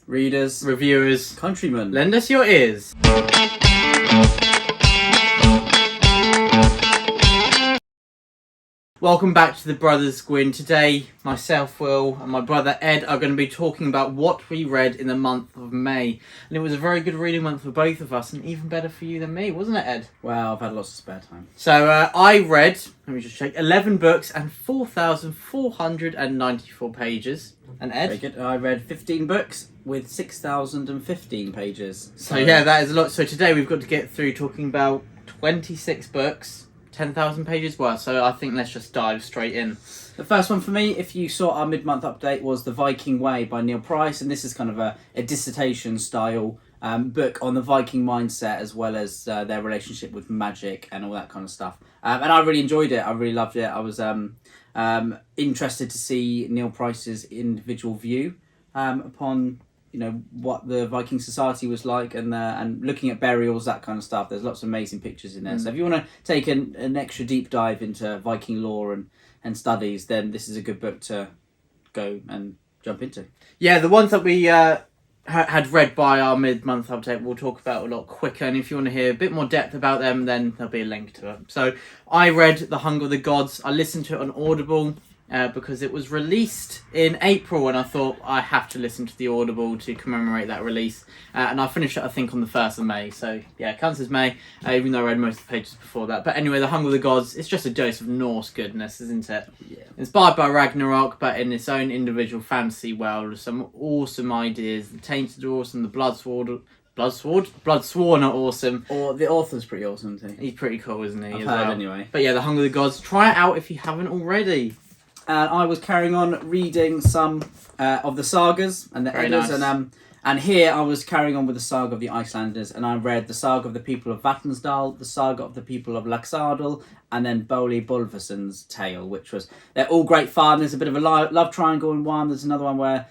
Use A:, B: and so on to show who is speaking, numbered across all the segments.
A: readers,
B: reviewers,
A: countrymen,
B: lend us your ears. Welcome back to the Brothers Gwynne. Today, myself, Will, and my brother Ed are going to be talking about what we read in the month of May. And it was a very good reading month for both of us, and even better for you than me, wasn't it, Ed?
A: Well, I've had lots of spare time.
B: So, I read, let me just check, 11 books and 4,494 pages. And Ed?
A: Very good. I read 15 books with 6,015 pages.
B: So yeah, that is a lot. So today we've got to get through talking about 26 books. 10,000 pages worth, so I think let's just dive straight in.
A: The first one for me, if you saw our mid-month update, was The Viking Way by Neil Price, and this is kind of a dissertation style book on the Viking mindset as well as their relationship with magic and all that kind of stuff. And I really enjoyed it. I really loved it. I was interested to see Neil Price's individual view upon what the Viking society was like, and looking at burials, that kind of stuff. There's lots of amazing pictures in there. So if you want to take an extra deep dive into Viking lore and studies, then this is a good book to go and jump into.
B: Yeah, the ones that we had read by our mid-month update we'll talk about a lot quicker, and if you want to hear a bit more depth about them, then there'll be a link to it. So I read The Hunger of the Gods. I listened to it on Audible because it was released in April, and I thought I have to listen to the Audible to commemorate that release. And I finished it, I think, on the 1st of May. So yeah, it counts as May, even though I read most of the pages before that. But anyway, The Hunger of the Gods, it's just a dose of Norse goodness, isn't it?
A: Yeah.
B: Inspired by Ragnarok, but in its own individual fantasy world. Some awesome ideas. The Tainted are awesome, the Bloodsworn are awesome.
A: Or the author's pretty awesome too.
B: He's pretty cool, isn't he?
A: I've heard anyway.
B: But yeah, The Hunger of the Gods. Try it out if you haven't already.
A: And I was carrying on reading some of the sagas and the Eddas,
B: nice.
A: And here I was carrying on with the saga of the Icelanders, and I read the saga of the people of Vatnsdal, the saga of the people of Laxardal, and then Boli Bolverson's tale, which was, they're all great fun. There's a bit of a love triangle in one. There's another one where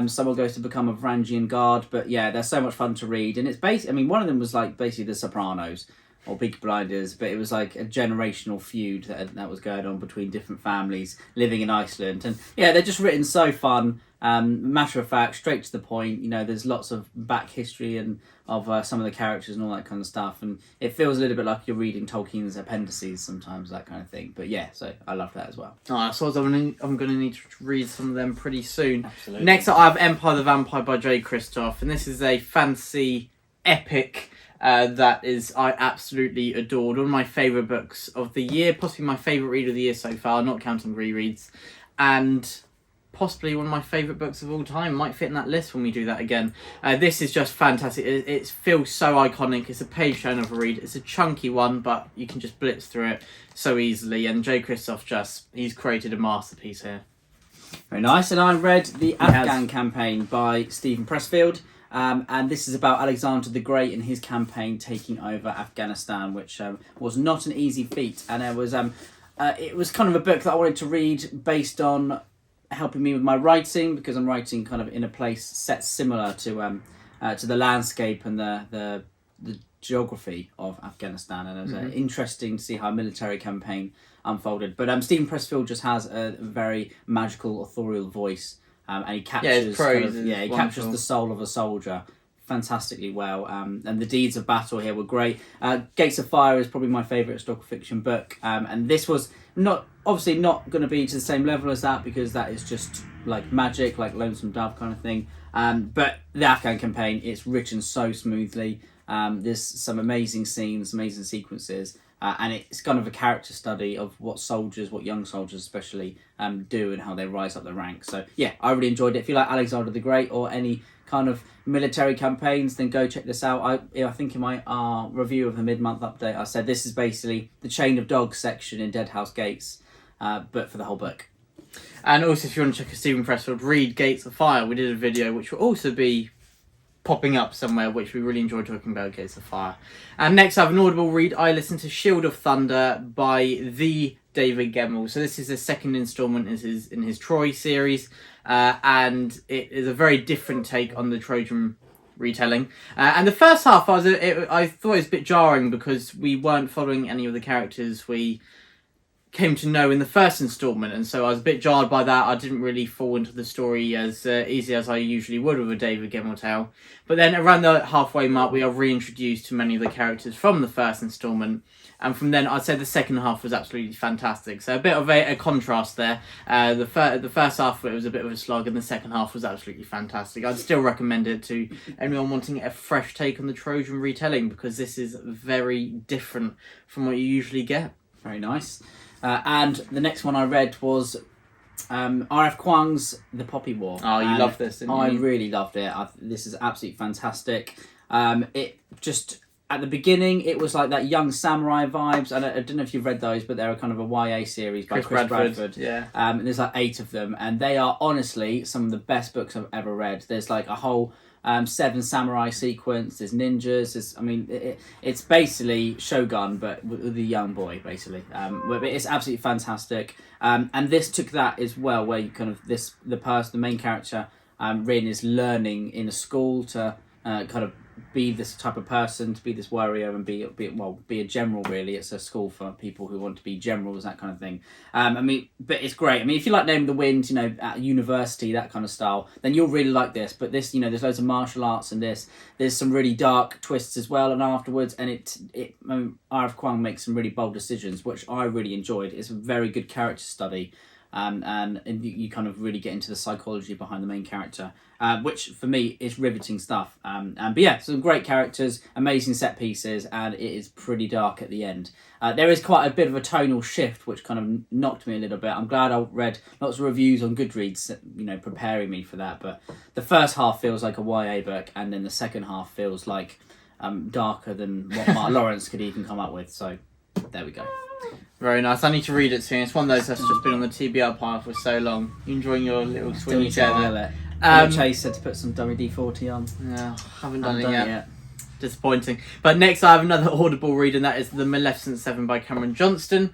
A: someone goes to become a Varangian guard, but yeah, they're so much fun to read. And it's one of them was like basically The Sopranos or Peaky Blinders, but it was like a generational feud that was going on between different families living in Iceland. And yeah, they're just written so fun, matter of fact, straight to the point. There's lots of back history and of some of the characters and all that kind of stuff, and it feels a little bit like you're reading Tolkien's appendices sometimes, that kind of thing. But yeah, so I love that as well.
B: So I'm going to need to read some of them pretty soon.
A: Absolutely.
B: Next up, I have Empire the Vampire by J. Kristoff, and this is a fantasy epic that I absolutely adored. One of my favourite books of the year, possibly my favourite read of the year so far, not counting rereads, and possibly one of my favourite books of all time. Might fit in that list when we do that again. This is just fantastic. It feels so iconic. It's a page turn of a read. It's a chunky one, but you can just blitz through it so easily, and J. Kristoff he's created a masterpiece here.
A: Very nice. And I read The Afghan Campaign by Stephen Pressfield. And this is about Alexander the Great and his campaign taking over Afghanistan, which was not an easy feat. And it was kind of a book that I wanted to read based on helping me with my writing, because I'm writing kind of in a place set similar to the landscape and the geography of Afghanistan. And it was interesting to see how a military campaign unfolded. But Stephen Pressfield just has a very magical, authorial voice. And he captures captures the soul of a soldier fantastically well. And the deeds of battle here were great. Gates of Fire is probably my favourite historical fiction book. And this was obviously not going to be to the same level as that, because that is just like magic, like Lonesome Dove kind of thing. But the Afghan Campaign, it's written so smoothly. There's some amazing scenes, amazing sequences. And it's kind of a character study of what young soldiers especially, do and how they rise up the ranks. So yeah, I really enjoyed it. If you like Alexander the Great or any kind of military campaigns, then go check this out. I think in my review of the mid-month update, I said this is basically the Chain of Dogs section in Dead House Gates, but for the whole book. And also, if you want to check a Stephen Pressfield, read Gates of Fire. We did a video which will also be popping up somewhere, which we really enjoyed talking about, Gates of Fire. And next I have an Audible read. I listened to Shield of Thunder by the David GEMMELL. So this is the second instalment in his Troy series, and it is a very different take on the Trojan retelling. And the first half, I thought it was a bit jarring because we weren't following any of the characters we
B: came to know in the first installment, and so I was a bit jarred by that. I didn't really fall into the story as easy as I usually would with a David Gemmell tale. But then around the halfway mark, we are reintroduced to many of the characters from the first installment, and from then I'd say the second half was absolutely fantastic. So a bit of a contrast there. The first half, it was a bit of a slog, and the second half was absolutely fantastic. I'd still recommend it to anyone wanting a fresh take on the Trojan retelling, because this is very different from what you usually get.
A: Very nice. And the next one I read was R.F. Kuang's The Poppy War.
B: Oh, you loved this, didn't you?
A: I really loved it. This is absolutely fantastic. It just, at the beginning, it was like that young samurai vibes. And I don't know if you've read those, but they're a kind of a YA series by Chris Bradford.
B: Yeah.
A: And there's like 8 of them. And they are honestly some of the best books I've ever read. There's like a whole 7 samurai sequence. There's ninjas. It's basically Shogun, but with a young boy, basically. But it's absolutely fantastic. And this took that as well, where you kind of the main character, Rin, is learning in a school to kind of be this type of person, to be this warrior and be a general. Really, it's a school for people who want to be generals, that kind of thing. But it's great. I mean, if you like Name of the Wind, at university, that kind of style, then you'll really like this. But this, there's loads of martial arts in this. There's some really dark twists as well, and afterwards, and R.F. Kuang makes some really bold decisions, which I really enjoyed. It's a very good character study. And you kind of really get into the psychology behind the main character, which for me is riveting stuff. But yeah, some great characters, amazing set pieces, and it is pretty dark at the end. There is quite a bit of a tonal shift, which kind of knocked me a little bit. I'm glad I read lots of reviews on Goodreads, preparing me for that. But the first half feels like a YA book, and then the second half feels like darker than what Mark Lawrence could even come up with. So there we go.
B: Very nice. I need to read it soon. It's one of those that's just been on the TBR pile for so long. You enjoying your little swingy chair there?
A: Chase said to put some WD-40 on.
B: No, haven't done it yet. Disappointing. But next I have another Audible read, and that is The Maleficent 7 by Cameron Johnston.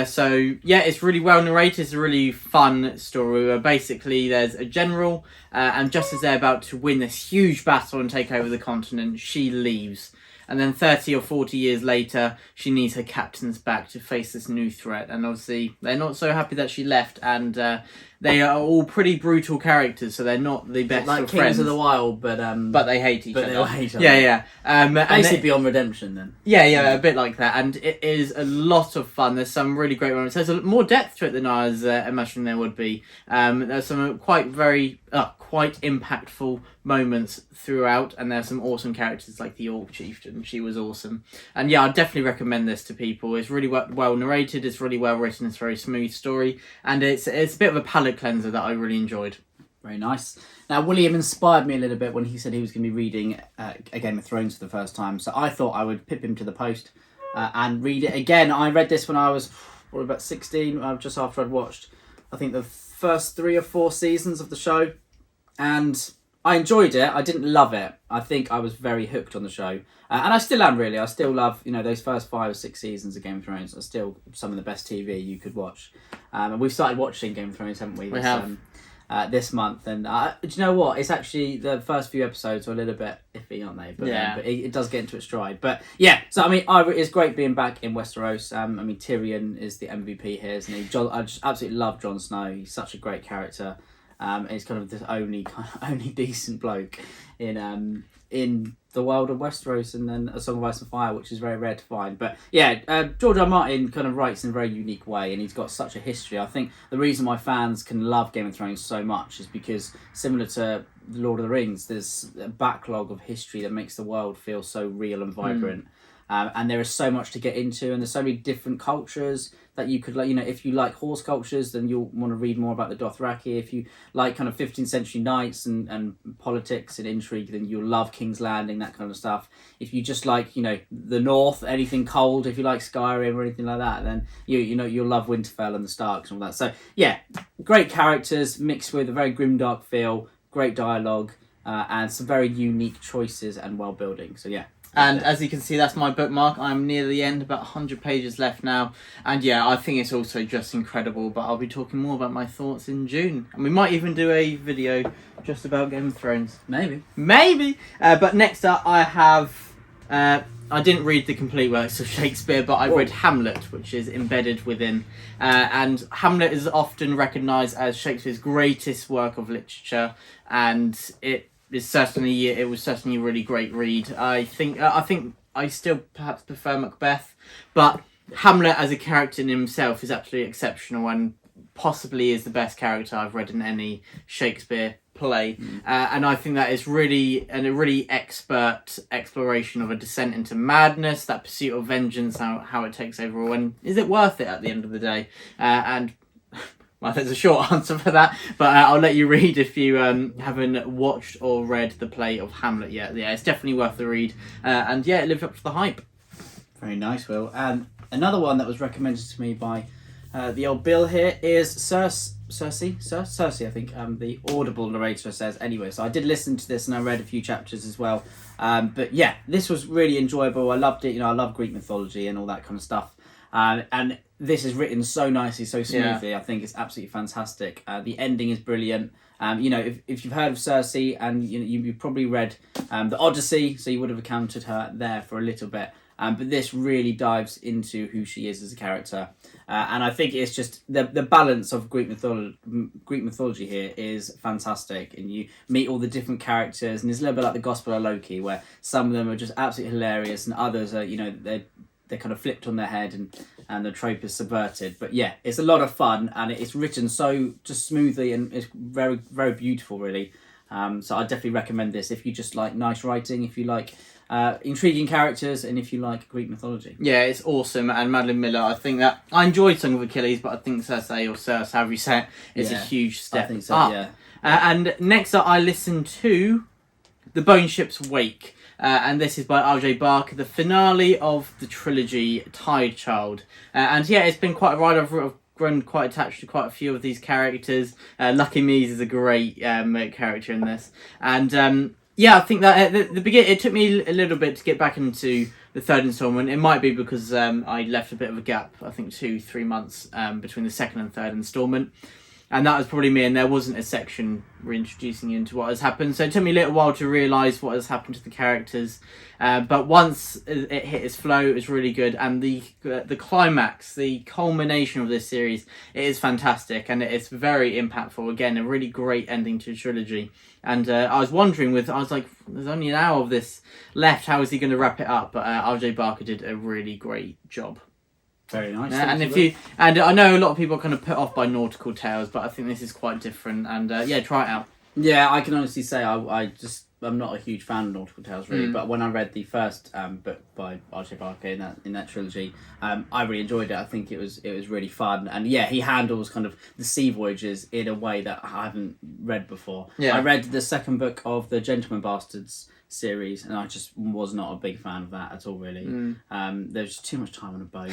B: So yeah, it's really well narrated. It's a really fun story where basically there's a general, and just as they're about to win this huge battle and take over the continent, she leaves. And then 30 or 40 years later, she needs her captains back to face this new threat. And obviously, they're not so happy that she left. And they are all pretty brutal characters, so they're not the best
A: like
B: of
A: Kings
B: friends.
A: of the Wild, but they hate each other.
B: Yeah.
A: Basically Beyond Redemption, then.
B: Yeah, a bit like that. And it is a lot of fun. There's some really great moments. There's more depth to it than I was imagining there would be. There's some quite impactful moments throughout, and there's some awesome characters like the Orc Chieftain. She was awesome. And yeah, I'd definitely recommend this to people. It's really well narrated, it's really well written, it's a very smooth story, and it's a bit of a palate cleanser that I really enjoyed.
A: Very nice. Now, William inspired me a little bit when he said he was going to be reading A Game of Thrones for the first time, so I thought I would pip him to the post and read it again. I read this when I was probably about 16, just after I'd watched, I think, the first 3 or 4 seasons of the show, and I enjoyed it. I didn't love it. I think I was very hooked on the show. And I still am, really. I still love, those first 5 or 6 seasons of Game of Thrones are still some of the best TV you could watch. And we've started watching Game of Thrones, haven't we?
B: We have.
A: This month. And do you know what? It's actually, the first few episodes are a little bit iffy, aren't they? But,
B: yeah.
A: But it does get into its stride. But yeah, so it's great being back in Westeros. Tyrion is the MVP here, isn't he? I just absolutely love Jon Snow. He's such a great character. He's kind of the only decent bloke in the world of Westeros, and then A Song of Ice and Fire, which is very rare to find. But yeah, George R. R. Martin kind of writes in a very unique way, and he's got such a history. I think the reason why fans can love Game of Thrones so much is because, similar to The Lord of the Rings, there's a backlog of history that makes the world feel so real and vibrant. And there is so much to get into, and there's so many different cultures that you could, if you like horse cultures, then you'll want to read more about the Dothraki. If you like kind of 15th century knights and politics and intrigue, then you'll love King's Landing, that kind of stuff. If you just like, the North, anything cold, if you like Skyrim or anything like that, then you'll love Winterfell and the Starks and all that. So yeah, great characters mixed with a very grimdark feel, great dialogue, and some very unique choices and world building. So yeah.
B: And as you can see, that's my bookmark. I'm near the end, about 100 pages left now. And yeah, I think it's also just incredible, but I'll be talking more about my thoughts in June. And we might even do a video just about Game of Thrones.
A: Maybe.
B: But next up, I have I didn't read the complete works of Shakespeare, but I've read Hamlet, which is embedded within. And Hamlet is often recognised as Shakespeare's greatest work of literature, and it was certainly a really great read. I think I still perhaps prefer Macbeth, but Hamlet as a character in himself is absolutely exceptional and possibly is the best character I've read in any Shakespeare play. And I think that is a really expert exploration of a descent into madness, that pursuit of vengeance, how it takes over all, and is it worth it at the end of the day? And well, there's a short answer for that, but I'll let you read if you haven't watched or read the play of Hamlet yet. Yeah, it's definitely worth the read, and yeah, it lived up to the hype.
A: Very nice, Will. And another one that was recommended to me by the old Bill here is Circe, I think, the Audible narrator says. Anyway, so I did listen to this and I read a few chapters as well. But yeah, this was really enjoyable. I loved it. I love Greek mythology and all that kind of stuff. And this is written so nicely, so smoothly. Yeah. I think it's absolutely fantastic. The ending is brilliant. If you've heard of Circe and you've probably read the Odyssey, so you would have encountered her there for a little bit. But this really dives into who she is as a character. And I think it's just the balance of Greek mythology here is fantastic. And you meet all the different characters, and it's a little bit like the Gospel of Loki, where some of them are just absolutely hilarious, and others are, they're kind of flipped on their head, and the trope is subverted. But yeah, it's a lot of fun, and it's written so just smoothly, and it's very, very beautiful, really. So I definitely recommend this if you just like nice writing, if you like intriguing characters, and if you like Greek mythology.
B: Yeah, it's awesome. And Madeline Miller, I think that I enjoyed Song of Achilles, but I think Circe, however you say it, is a huge step
A: I think so,
B: up.
A: Yeah.
B: And next up, I listened to The Bone Ship's Wake. And this is by R.J. Barker, the finale of the trilogy Tide Child. And yeah, it's been quite a ride. I've grown quite attached to quite a few of these characters. Lucky Mees is a great character in this. And yeah, I think that at the beginning, it took me a little bit to get back into the third installment. It might be because I left a bit of a gap, I think 2-3 months between the second and third installment. And that was probably me, and there wasn't a section reintroducing you into what has happened. So it took me a little while to realise what has happened to the characters. But once it hit its flow, it was really good. And the climax, the culmination of this series, it is fantastic. And it's very impactful. Again, a really great ending to a trilogy. And I was wondering, I was like, there's only an hour of this left. How is he going to wrap it up? But R.J. Barker did a really great job.
A: Very nice.
B: And I know a lot of people are kind of put off by nautical tales, but I think this is quite different. And yeah, try it out.
A: Yeah, I can honestly say I'm not a huge fan of nautical tales really, but when I read the first book by R.J. Barker in that trilogy, I really enjoyed it. I think it was really fun, and yeah, he handles kind of the sea voyages in a way that I haven't read before. Yeah. I read the second book of the Gentleman Bastards series, and I just was not a big fan of that at all, really. There's just too much time on a boat.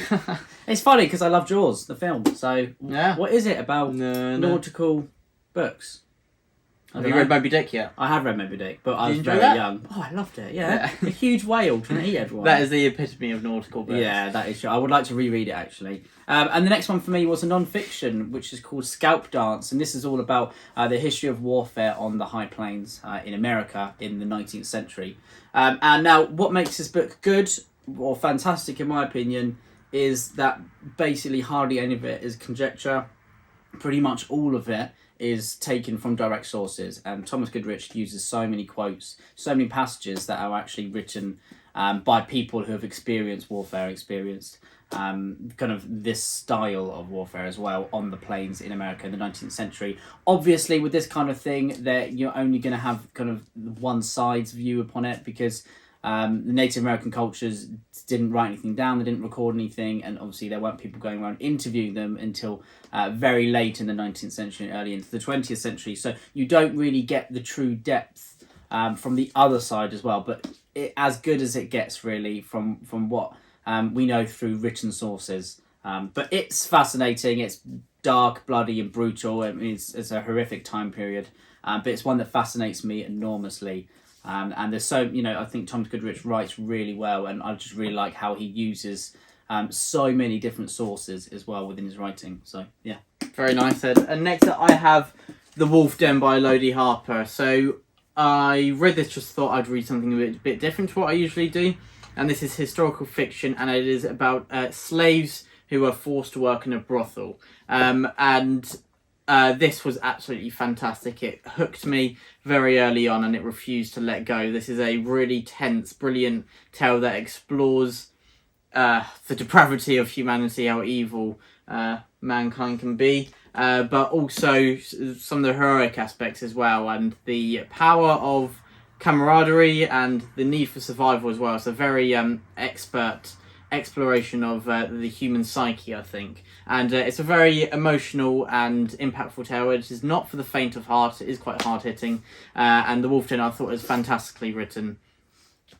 A: It's funny because I love Jaws, the film. So yeah. What is it about nautical books?
B: Have you read Moby Dick yet?
A: I have read Moby Dick, but I was very young. Oh, I loved it, yeah. A huge whale trying to eat everyone.
B: That is the epitome of nautical books.
A: Yeah, that is true. I would like to reread it, actually. And the next one for me was a non-fiction, which is called Scalp Dance, and this is all about the history of warfare on the high plains in America in the 19th century. And now, what makes this book good, or fantastic in my opinion, is that basically hardly any of it is conjecture. Pretty much all of it is taken from direct sources, and Thomas Goodrich uses so many quotes, so many passages that are actually written by people who have experienced warfare, kind of this style of warfare as well on the plains in America in the 19th century. Obviously, with this kind of thing, that you're only going to have kind of one side's view upon it, because the Native American cultures didn't write anything down, they didn't record anything, and obviously there weren't people going around interviewing them until very late in the 19th century and early into the 20th century. So you don't really get the true depth from the other side as well, but as good as it gets really from what we know through written sources. But it's fascinating, it's dark, bloody and brutal. I mean, it's a horrific time period, but it's one that fascinates me enormously. And there's so, I think Thomas Goodrich writes really well, and I just really like how he uses so many different sources as well within his writing. So, yeah.
B: Very nice, Ed. And next up I have The Wolf Den by Lodi Harper. So I read this, just thought I'd read something a bit different to what I usually do. and this is historical fiction, and it is about slaves who are forced to work in a brothel. This was absolutely fantastic. It hooked me very early on and it refused to let go. This is a really tense, brilliant tale that explores the depravity of humanity, how evil mankind can be, but also some of the heroic aspects as well, and the power of camaraderie and the need for survival as well. It's a very expert exploration of the human psyche, I think, and it's a very emotional and impactful tale. It is not for the faint of heart. It is quite hard-hitting, and The Wolf Den I thought was fantastically written.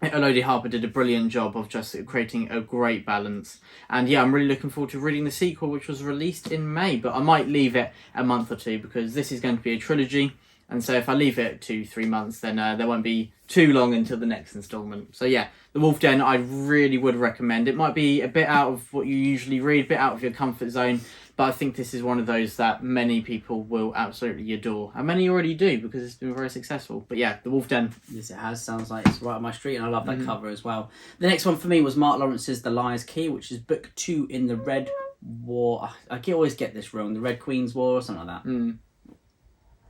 B: Elodie Harper did a brilliant job of just creating a great balance, and yeah, I'm really looking forward to reading the sequel, which was released in May, but I might leave it a month or two because this is going to be a trilogy. And so if I leave it 2-3 months, then there won't be too long until the next instalment. So yeah, The Wolf Den I really would recommend. It might be a bit out of what you usually read, a bit out of your comfort zone, but I think this is one of those that many people will absolutely adore. And many already do because it's been very successful. But yeah, The Wolf Den.
A: Yes, it has. Sounds like it's right up my street, and I love that cover as well. The next one for me was Mark Lawrence's The Liar's Key, which is book 2 in the Red War. I always get this wrong. The Red Queen's War or something like that.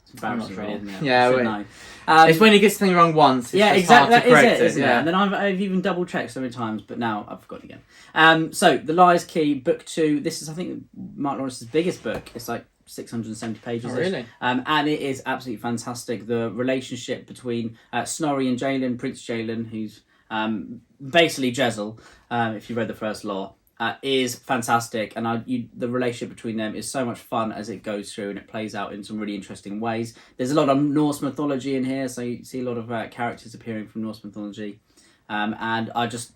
A: It's embarrassing, really, isn't it?
B: Yeah, it's when he gets something wrong once.
A: Yeah, exactly. That is it, isn't
B: yeah.
A: it? And then I've even double checked so many times, but now I've forgotten again. So The Liar's Key, book 2. This is, I think, Mark Lawrence's biggest book. It's like 670 pages.
B: Oh, really?
A: And it is absolutely fantastic. The relationship between Snorri and Jalen, Prince Jalen, who's basically Jezzel, if you read the first law. Is fantastic, and the relationship between them is so much fun as it goes through, and it plays out in some really interesting ways. There's a lot of Norse mythology in here, so you see a lot of characters appearing from Norse mythology, and I just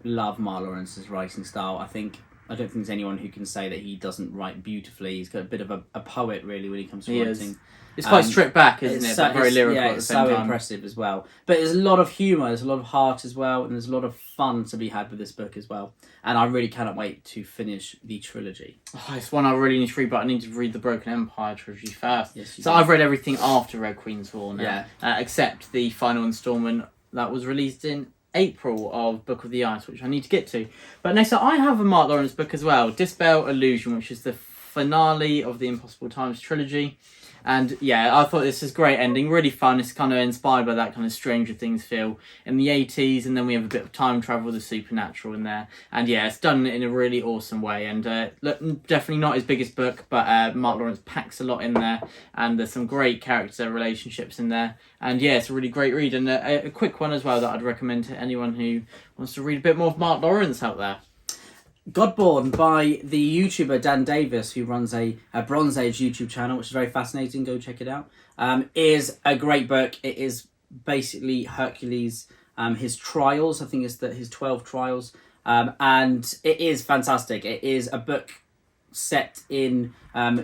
A: love Mark Lawrence's writing style. I don't think there's anyone who can say that he doesn't write beautifully. He's got a bit of a poet really when he comes to writing.
B: It's quite stripped back, isn't it? But very lyrical at the same time.
A: It's so impressive as well. But there's a lot of humour, there's a lot of heart as well, and there's a lot of fun to be had with this book as well. And I really cannot wait to finish the trilogy.
B: Oh, it's one I really need to read, but I need to read the Broken Empire trilogy first.
A: Yes,
B: so I've read everything after Red Queen's War now, except the final instalment that was released in April of Book of the Ice, which I need to get to. But next up, I have a Mark Lawrence book as well, Dispel Illusion, which is the finale of the Impossible Times trilogy. And yeah, I thought this was a great ending, really fun. It's kind of inspired by that kind of Stranger Things feel in the 80s, and then we have a bit of time travel, the supernatural in there. And yeah, it's done in a really awesome way. And definitely not his biggest book, but Mark Lawrence packs a lot in there, and there's some great character relationships in there. And yeah, it's a really great read, and a quick one as well that I'd recommend to anyone who wants to read a bit more of Mark Lawrence out there.
A: Godborn by the YouTuber Dan Davis, who runs a Bronze Age YouTube channel, which is very fascinating. Go check it out. Is a great book. It is basically Hercules, his trials. I think it's his 12 trials. And it is fantastic. It is a book set in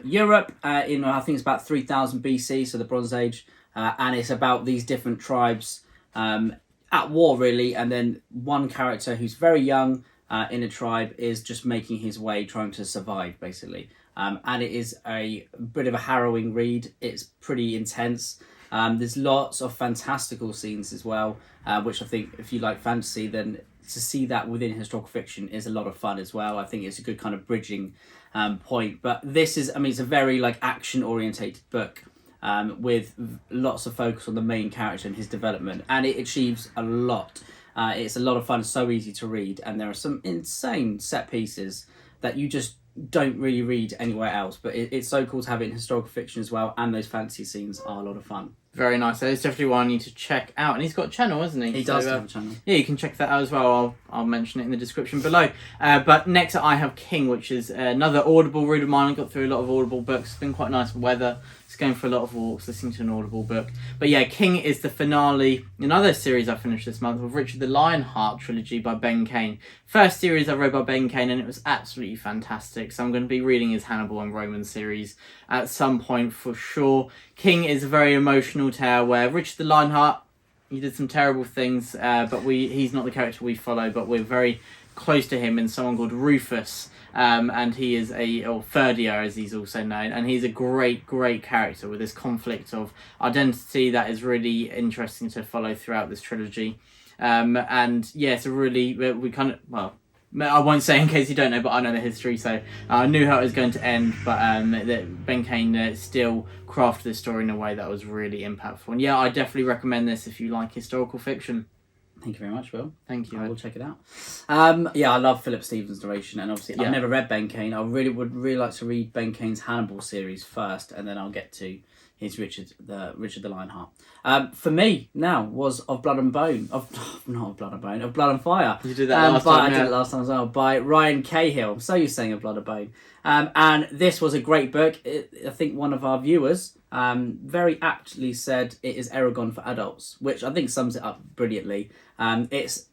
A: Europe, I think it's about 3000 BC, so the Bronze Age. And it's about these different tribes at war, really. And then one character who's very young, in a tribe is just making his way, trying to survive, basically. And it is a bit of a harrowing read. It's pretty intense. There's lots of fantastical scenes as well, which I think if you like fantasy, then to see that within historical fiction is a lot of fun as well. I think it's a good kind of bridging point. But this is, it's a very action-orientated book with lots of focus on the main character and his development. And it achieves a lot. It's a lot of fun, so easy to read, and there are some insane set pieces that you just don't really read anywhere else. But it's so cool to have it in historical fiction as well, and those fantasy scenes are a lot of fun.
B: Very nice. It's definitely one I need to check out. And he's got a channel, hasn't he?
A: He does have a channel.
B: Yeah, you can check that out as well. I'll mention it in the description below. But next I have King, which is another Audible read of mine. I got through a lot of Audible books. It's been quite nice weather. Just going for a lot of walks, listening to an Audible book. But yeah, King is the finale, another series I finished this month, of Richard the Lionheart trilogy by Ben Kane. First series I read by Ben Kane, and it was absolutely fantastic. So I'm going to be reading his Hannibal and Roman series at some point for sure. King is a very emotional tale where Richard the Lionheart, He did some terrible things, but he's not the character we follow, but we're very close to him in someone called Rufus, and he is or Ferdia as he's also known, and he's a great character with this conflict of identity that is really interesting to follow throughout this trilogy. And yeah, it's a really, we kind of, well, I won't say in case you don't know, but I know the history, so I knew how it was going to end, but Ben Kane still crafted this story in a way that was really impactful. And yeah, I definitely recommend this if you like historical fiction.
A: Thank you very much, Will.
B: Thank you.
A: I will check it out. Yeah, I love Philip Stevens' narration, and obviously I've never read Ben Kane. I would really like to read Ben Kane's Hannibal series first, and then I'll get to his Richard the Lionheart. For me now was Of Blood and Bone, of Blood and Fire.
B: You did that last time.
A: I did it last time as well, by Ryan Cahill. I'm so used to saying Of Blood and Bone. And this was a great book. I think one of our viewers very aptly said it is Eragon for adults, which I think sums it up brilliantly. It's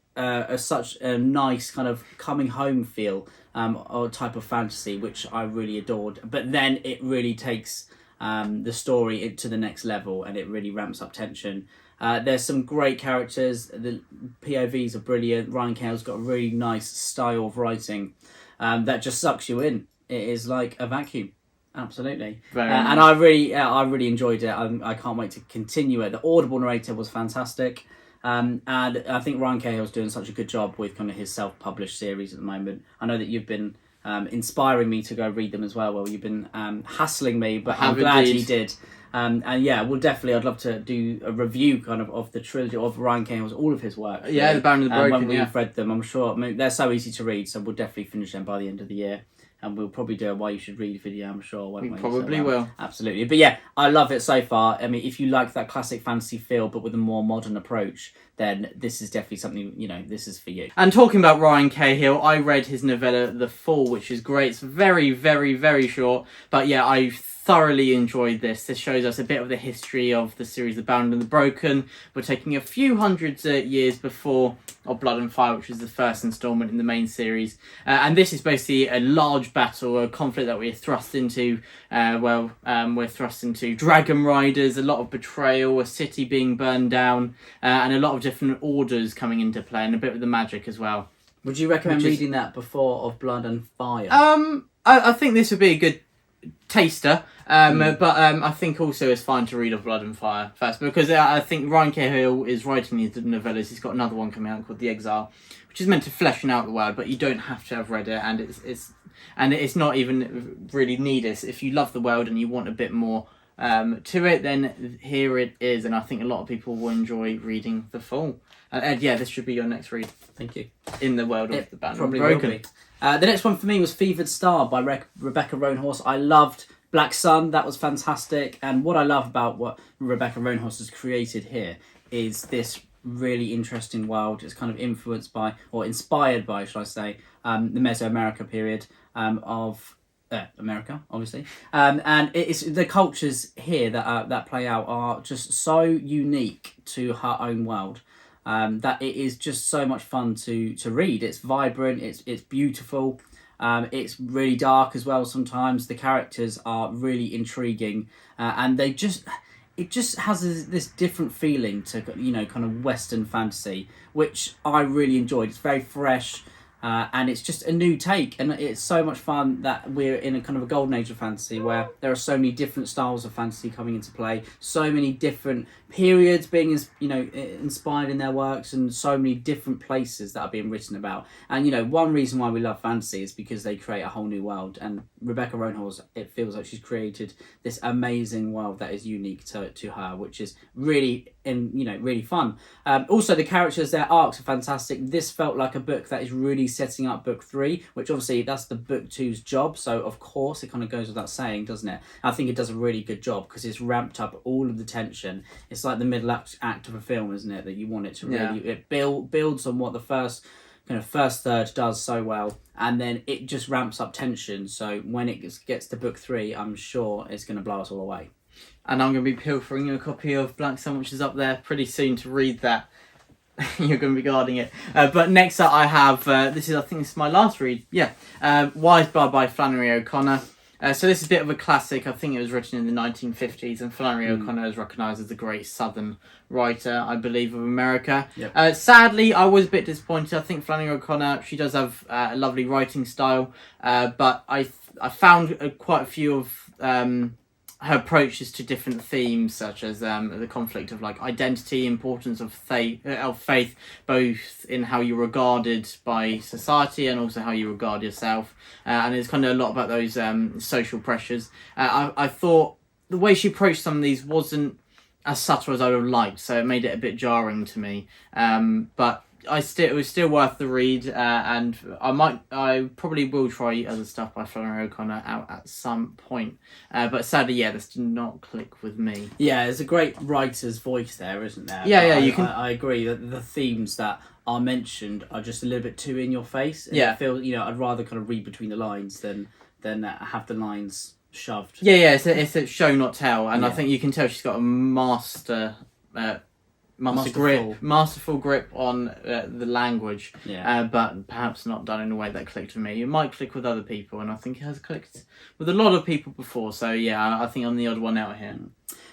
A: such a nice kind of coming home feel or type of fantasy, which I really adored. But then it really takes the story to the next level, and it really ramps up tension. There's some great characters. The POVs are brilliant. Ryan Cahill's got a really nice style of writing that just sucks you in. It is like a vacuum. Absolutely. And I really enjoyed it. I can't wait to continue it. The Audible narrator was fantastic. And I think Ryan Cahill's doing such a good job with kind of his self-published series at the moment. I know that you've been inspiring me to go read them as well. Well, you've been hassling me, but I'm glad you did. And yeah, well, definitely, I'd love to do a review kind of the trilogy of Ryan Cahill's, all of his work.
B: Yeah, The Bound and the Broken.
A: When we've read them, I'm sure they're so easy to read, so we'll definitely finish them by the end of the year. And we'll probably do a Why You Should Read video, I'm sure, won't we?
B: We probably will.
A: Absolutely. But yeah, I love it so far. I mean, if you like that classic fantasy feel, but with a more modern approach, then this is definitely something, this is for you.
B: And talking about Ryan Cahill, I read his novella The Fall, which is great. It's very, very, very short. But yeah, I thoroughly enjoyed this. This shows us a bit of the history of the series The Bound and the Broken. We're taking a few hundred years before Of Blood and Fire, which was the first installment in the main series. And this is basically a large battle, a conflict that we're thrust into. We're thrust into dragon riders, a lot of betrayal, a city being burned down, and a lot of different orders coming into play, and a bit of the magic as well.
A: Would you recommend reading that before Of Blood and Fire?
B: I think this would be a good taster, but I think also it's fine to read Of Blood and Fire first, because I think Ryan Cahill is writing these novellas. He's got another one coming out called The Exile, which is meant to flesh out the world, but you don't have to have read it, and it's not even really needed. If you love the world and you want a bit more to it, then here it is, and I think a lot of people will enjoy reading The Fall. Ed, yeah, this should be your next read.
A: Thank you.
B: In the world of The Bound and
A: probably
B: the Broken.
A: Will be. The next one for me was Fevered Star by Rebecca Roanhorse. I loved Black Sun. That was fantastic. And what I love about what Rebecca Roanhorse has created here is this really interesting world. It's kind of influenced by, or inspired by, should I say, the Mesoamerica period of America, obviously. And it's the cultures here that play out are just so unique to her own world. That it is just so much fun to read. It's vibrant, it's beautiful, it's really dark as well sometimes. The characters are really intriguing, and it just has this different feeling to, kind of Western fantasy, which I really enjoyed. It's very fresh, and it's just a new take, and it's so much fun that we're in a kind of a golden age of fantasy where there are so many different styles of fantasy coming into play, so many different periods being inspired in their works, and so many different places that are being written about. And one reason why we love fantasy is because they create a whole new world, and Rebecca Roanhorse, it feels like she's created this amazing world that is unique to her, which is really really fun. Also, the characters, their arcs are fantastic. This felt like a book that is really setting up book 3, which obviously that's the book 2's job, so of course it kind of goes without saying, doesn't it? I think it does a really good job because it's ramped up all of the tension. It's like the middle act of a film, isn't it, that you want it to really it builds on what the first third does so well, and then it just ramps up tension, so when it gets to book 3, I'm sure it's going to blow us all away.
B: And I'm going to be pilfering you a copy of Black Sun, which is up there pretty soon to read that. You're going to be guarding it. But next up I have, I think this is my last read. Yeah. Wise Blood by Flannery O'Connor. So this is a bit of a classic. I think it was written in the 1950s, and Flannery O'Connor is recognised as the great Southern writer, I believe, of America.
A: Yep.
B: Sadly, I was a bit disappointed. I think Flannery O'Connor, she does have a lovely writing style, but I found quite a few of her approaches to different themes, such as the conflict of like identity, importance of faith, both in how you're regarded by society and also how you regard yourself. And it's kind of a lot about those social pressures. I thought the way she approached some of these wasn't as subtle as I would have liked, so it made it a bit jarring to me. But it was still worth the read, and I probably will try other stuff by Flannery O'Connor out at some point. But sadly, this did not click with me.
A: Yeah, there's a great writer's voice there, isn't there?
B: Yeah,
A: but
B: you can.
A: I agree that the themes that are mentioned are just a little bit too in your face. And
B: Yeah.
A: I feel, I'd rather kind of read between the lines than have the lines shoved.
B: Yeah, it's a show not tell, and I
A: Yeah.
B: think you can tell she's got a masterful grip on the language, but perhaps not done in a way that clicked with me. It might click with other people, and I think it has clicked with a lot of people before, so I think I'm the odd one out here.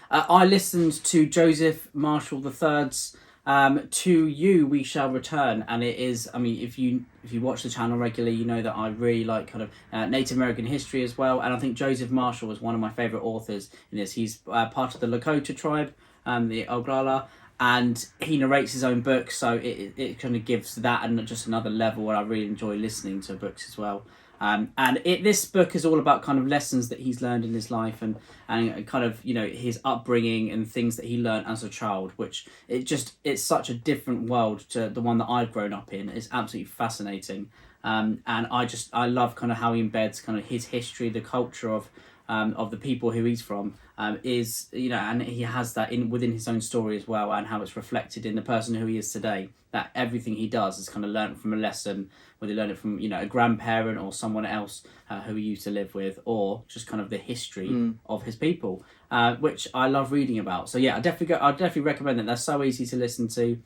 A: I listened to Joseph Marshall III's To You We Shall Return, and it is, if you watch the channel regularly, you know that I really like kind of Native American history as well, and I think Joseph Marshall is one of my favourite authors in this. He's part of the Lakota tribe, the Oglala, and he narrates his own books, so it kind of gives that and just another level where I really enjoy listening to books as well. This book is all about kind of lessons that he's learned in his life and kind of his upbringing and things that he learned as a child, which it's such a different world to the one that I've grown up in. It's absolutely fascinating, and I love kind of how he embeds kind of his history, the culture of the people who he's from, and he has that within his own story as well, and how it's reflected in the person who he is today. That everything he does is kind of learned from a lesson, whether he learned it from a grandparent or someone else who he used to live with, or just kind of the history of his people, which I love reading about. So I definitely recommend it. They're so easy to listen to,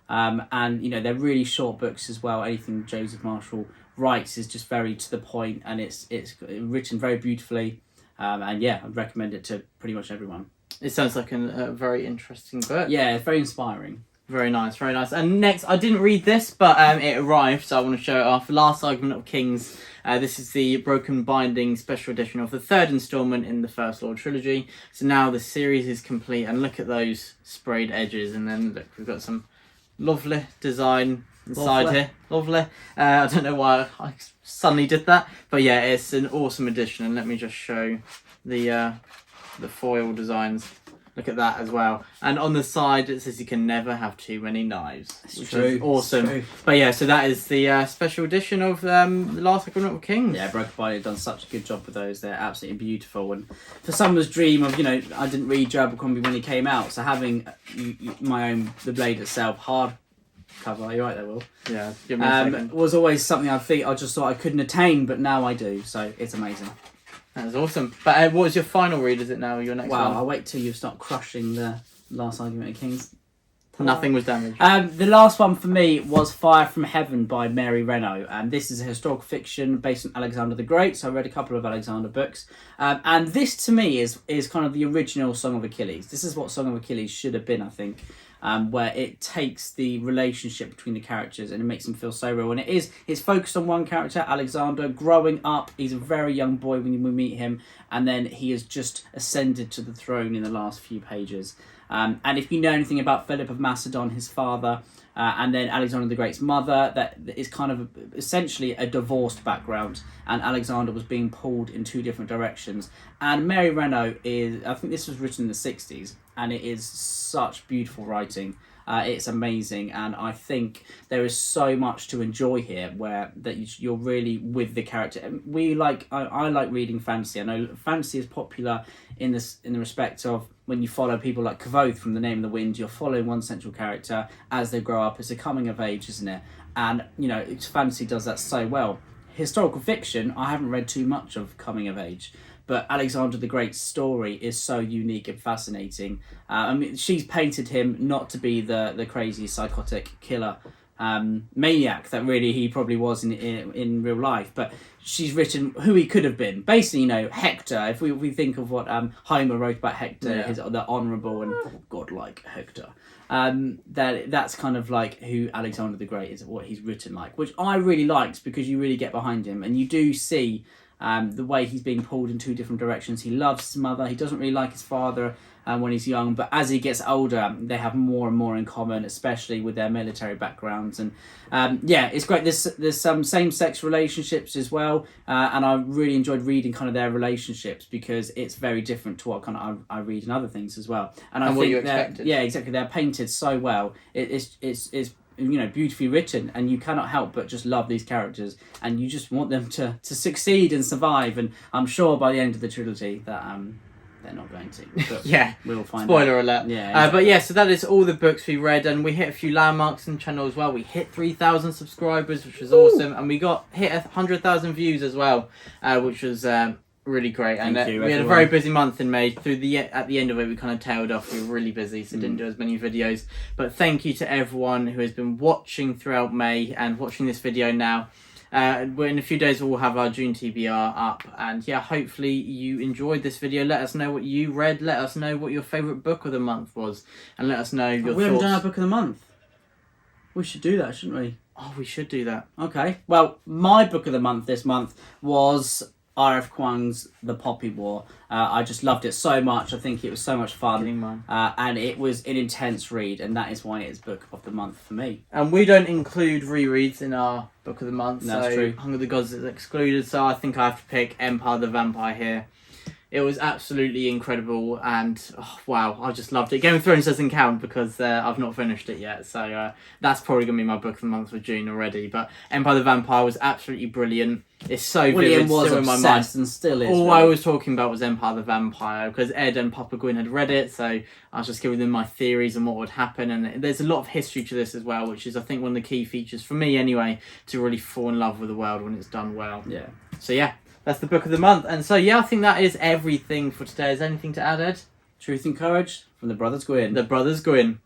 A: and they're really short books as well. Anything Joseph Marshall writes is just very to the point, and it's written very beautifully. I'd recommend it to pretty much everyone.
B: It sounds like a very interesting book.
A: Yeah, it's very inspiring.
B: Very nice, very nice. And next, I didn't read this, but it arrived, so I want to show it off. Last Argument of Kings. This is the Broken Binding special edition of the third instalment in the First Lord trilogy. So now the series is complete, and look at those sprayed edges. And then look, we've got some lovely design inside here. Lovely. I don't know why I suddenly did that, but it's an awesome edition. And let me just show the foil designs. Look at that as well. And on the side it says you can never have too many knives, which is awesome. But so that is the special edition of the Last Argument of Kings.
A: Yeah, Broken Binding have done such a good job with those. They're absolutely beautiful. And for someone's dream of, I didn't read Joe Abercrombie when he came out, so having my own The Blade itself hard cover, you're right there, Will.
B: Yeah, give me a second.
A: Was always something I just thought I couldn't attain, but now I do. So it's amazing.
B: That's awesome. But what was your final read? Is it now your next one?
A: Wow, I'll wait till you start crushing the Last Argument of Kings.
B: Nothing was damaged.
A: The last one for me was Fire from Heaven by Mary Renault, and this is a historical fiction based on Alexander the Great, so I read a couple of Alexander books, and this to me is kind of the original Song of Achilles. This is what Song of Achilles should have been, I think, where it takes the relationship between the characters and it makes them feel so real, and it's focused on one character, Alexander, growing up. He's a very young boy when we meet him, and then he has just ascended to the throne in the last few pages. And if you know anything about Philip of Macedon, his father, and then Alexander the Great's mother, that is kind of essentially a divorced background, and Alexander was being pulled in two different directions. And Mary Renault I think this was written in the 60s, and it is such beautiful writing. It's amazing, and I think there is so much to enjoy here, where that you're really with the character. I like reading fantasy. I know fantasy is popular in the respect of when you follow people like Kvothe from The Name of the Wind, you're following one central character as they grow up. It's a coming of age, isn't it? And fantasy does that so well. Historical fiction, I haven't read too much of coming of age, but Alexander the Great's story is so unique and fascinating. She's painted him not to be the crazy psychotic killer maniac that really he probably was in real life, but she's written who he could have been. Basically, you know, Hector. If we think of what Homer wrote about Hector, the honourable and godlike Hector. That's kind of like who Alexander the Great is, what he's written like, which I really liked because you really get behind him and you do see the way he's being pulled in 2 different directions. He loves his mother. He doesn't really like his father when he's young, but as he gets older, they have more and more in common, especially with their military backgrounds. And yeah, it's great. There's some same-sex relationships as well, and I really enjoyed reading kind of their relationships because it's very different to what kind of I read in other things as well. And I
B: what
A: think
B: you expected.
A: yeah, exactly. They're painted so well. It's you know, beautifully written, and you cannot help but just love these characters, and you just want them to succeed and survive. And I'm sure by the end of the trilogy that they're not going to. But
B: yeah,
A: we'll find
B: spoiler
A: out.
B: alert.
A: Yeah, exactly.
B: But yeah, so that is all the books we read, and we hit a few landmarks on the channel as well. We hit 3,000 subscribers, which was awesome, and we hit 100,000 views as well, which was really great.
A: Thank you,
B: we had a very busy month in May. At the end of it, we kind of tailed off. We were really busy, so didn't do as many videos. But thank you to everyone who has been watching throughout May and watching this video now. In a few days we'll have our June TBR up, and yeah, hopefully you enjoyed this video. Let us know what you read, let us know what your favourite book of the month was, and let us know your thoughts.
A: We haven't done our book of the month. We should do that, shouldn't we?
B: Oh, we should do that.
A: Okay, well, my book of the month this month was R.F. Kuang's The Poppy War. I just loved it so much. I think it was so much fun. And it was an intense read, and that is why it's book of the month for me.
B: And we don't include rereads in our book of the month.
A: That's
B: so
A: true.
B: Hunger of the Gods is excluded, so I think I have to pick Empire the Vampire here. It was absolutely incredible, and oh, wow, I just loved it. Game of Thrones doesn't count because I've not finished it yet, so that's probably going to be my book of the month for June already. But Empire the Vampire was absolutely brilliant. It's so
A: William
B: vivid,
A: was
B: still in my mind.
A: and still is.
B: All
A: really.
B: I was talking about was Empire the Vampire because Ed and Papa Gwynne had read it, so I was just giving them my theories on what would happen. And there's a lot of history to this as well, which is, I think, one of the key features for me anyway, to really fall in love with the world when it's done well.
A: Yeah.
B: So yeah, that's the book of the month. And so yeah, I think that is everything for today. Is there anything to add, Ed?
A: Truth and Courage from the Brothers Gwynne.
B: The Brothers Gwynne.